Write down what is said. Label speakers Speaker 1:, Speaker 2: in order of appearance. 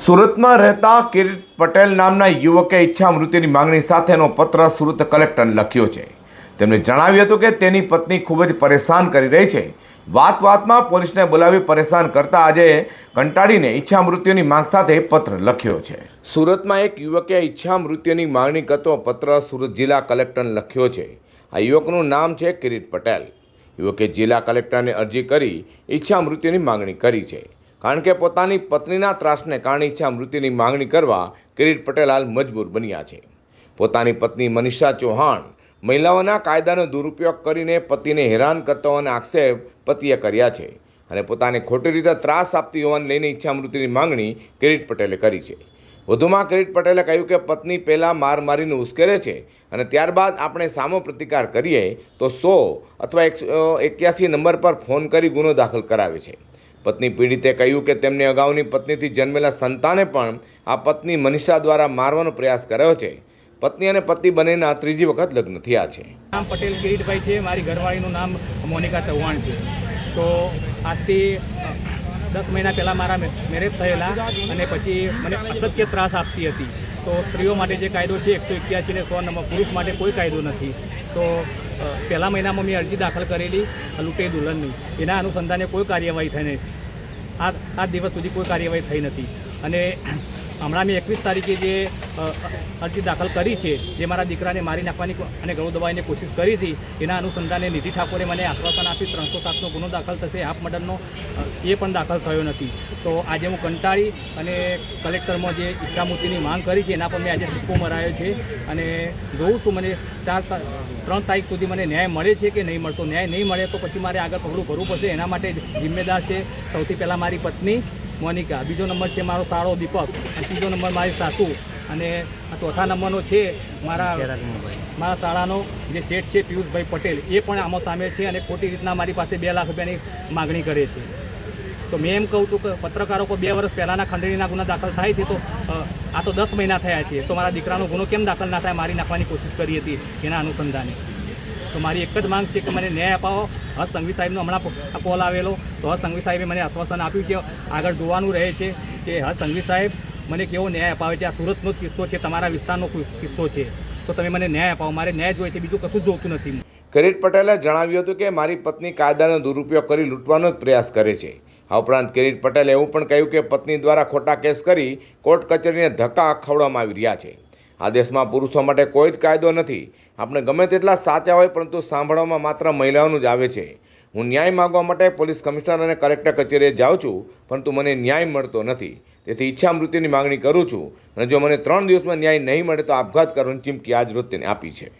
Speaker 1: સુરતમાં રહેતા કિરીટ પટેલ નામના યુવકે ઈચ્છા મૃત્યુની માંગણી સાથેનો પત્ર સુરત કલેક્ટરને લખ્યો છે. તેમણે જણાવ્યું હતું કે તેની પત્ની ખૂબ જ પરેશાન કરી રહી છે. વાતમાં પોલીસને બોલાવી પરેશાન કરતા આજે કંટાળીને ઈચ્છા મૃત્યુની માંગ સાથે પત્ર લખ્યો છે. સુરતમાં એક યુવકે ઈચ્છા મૃત્યુની માંગણી કરતો પત્ર સુરત જિલ્લા કલેક્ટરને લખ્યો છે. આ યુવકનું નામ છે કિરીટ પટેલ. યુવકે જિલ્લા કલેક્ટરને અરજી કરી ઈચ્છા મૃત્યુની માંગણી કરી છે. કારણ કે પોતાની પત્નીના ત્રાસને કારણે ઈચ્છા મૃત્યુની માંગણી કરવા કિરીટ પટેલ હાલ મજબૂર બન્યા છે. પોતાની પત્ની મનીષા ચૌહાણ મહિલાઓના કાયદાનો દુરુપયોગ કરીને પતિને હેરાન કરતો હોવાના આક્ષેપ પતિએ કર્યા છે અને પોતાને ખોટી રીતે ત્રાસ આપતી હોવાને લઈને ઈચ્છા મૃત્યુની માંગણી કિરીટ પટેલે કરી છે. વધુમાં કિરીટ પટેલે કહ્યું કે પત્ની પહેલાં મારીને ઉશ્કેરે છે અને ત્યારબાદ આપણે સામો પ્રતિકાર કરીએ તો 100 અથવા 181 નંબર પર ફોન કરી ગુનો દાખલ કરાવે છે. પત્ની પીડિતે કહ્યું કે તેમને અગાઉની પત્નીથી જન્મેલા સંતાને પણ આ પત્ની મનીષા દ્વારા મારવાનો પ્રયાસ કર્યો છે. પત્ની અને પતિ બંનેના ત્રીજી વખત લગ્ન થયા છે.
Speaker 2: નામ પટેલ કિરીટભાઈ છે. મારી ઘરવાળીનું નામ મોનિકા ચૌહાણ છે. તો આજથી 10 મહિના પહેલાં મારા મેરેજ થયેલા અને પછી મને અસત્ય ત્રાસ આપતી હતી. તો સ્ત્રીઓ માટે જે કાયદો છે 181 ને 100 નંબર, પુરુષ માટે કોઈ કાયદો નથી. તો પહેલા મહિનામાં મેં અરજી દાખલ કરેલી લૂંટે દુલ્હનની. એના અનુસંધાને કોઈ કાર્યવાહી થઈ નહીં. આ દિવસ સુધી કોઈ કાર્યવાહી થઈ નથી. અને હમણાં મેં 21 તારીખે જે અરજી દાખલ કરી છે, જે મારા દીકરાને મારી નાખવાની અને ગળું દબાવીને કોશિશ કરી હતી, એના અનુસંધાને નિધિ ઠાકોરે મને આશ્વાસન આપી 307નો ગુનો દાખલ થશે, હાફ મર્ડરનો, એ પણ દાખલ થયો નથી. તો આજે હું કંટાળી અને કલેક્ટરમાં જે ઈચ્છામૃત્યુની માંગ કરી છે એના પર મેં આજે સિક્કો મરાયો છે અને જોઉં છું મને 3 તારીખ સુધી મને ન્યાય મળે છે કે નહીં મળતો. ન્યાય નહીં મળે તો પછી મારે આગળ પગલું ભરવું પડશે. એના માટે જિમ્મેદાર છે સૌથી પહેલાં મારી પત્ની મોનિકા, બીજો નંબર છે મારો સાળો દીપક, અને ત્રીજો નંબર મારી સાસુ, અને આ ચોથા નંબરનો છે મારા શાળાનો જે શેઠ છે પિયુષભાઈ પટેલ, એ પણ આમાં સામેલ છે અને ખોટી રીતના મારી પાસે 2 લાખ રૂપિયાની માગણી કરે છે. તો મેં એમ કહું છું કે પત્રકારો પર 2 વર્ષ પહેલાંના ખંડણીના ગુના દાખલ થાય છે, તો આ તો 10 મહિના થયા છે, તો મારા દીકરાનો ગુનો કેમ દાખલ ના થાય? મારી નાખવાની કોશિશ કરી હતી એના અનુસંધાને. તો મારી એક જ માંગ છે કે મને ન્યાય અપાવો. હર્ષ સંઘવી સાહેબનો હમણાં કોલ આવેલો, તો હર્ષ સંઘવી સાહેબે મને આશ્વાસન આપ્યું છે. આગળ જોવાનું રહે છે કે હર્ષ સંઘવી સાહેબ મને કેવો ન્યાય અપાવે છે. આ સુરતનો જ કિસ્સો છે, તમારા વિસ્તારનો કિસ્સો છે, તો તમે મને ન્યાય અપાવો. મારે ન્યાય જોઈએ છે, બીજું કશું જ જોતું નથી.
Speaker 1: કિરીટ પટેલે જણાવ્યું હતું કે મારી પત્ની કાયદાનો દુરુપયોગ કરી લૂંટવાનો જ પ્રયાસ કરે છે. આ ઉપરાંત કિરીટ પટેલે એવું પણ કહ્યું કે પત્ની દ્વારા ખોટા કેસ કરી કોર્ટ કચેરીને ધક્કા ખવડાવવામાં આવી રહ્યા છે. આ દેશમાં પુરુષો માટે કોઈ જ કાયદો નથી. આપણે ગમે તેટલા સાચા હોય, પરંતુ સાંભળવામાં માત્ર મહિલાઓનું જ આવે છે. હું ન્યાય માગવા માટે પોલીસ કમિશનર અને કલેક્ટર કચેરીએ જાઉં છું, પરંતુ મને ન્યાય મળતો નથી. તેથી ઈચ્છા મૃત્યુની માંગણી કરું છું અને જો મને 3 દિવસમાં ન્યાય નહીં મળે તો આપઘાત કરવાની ચીમકી આજ રોજ તેને આપી છે.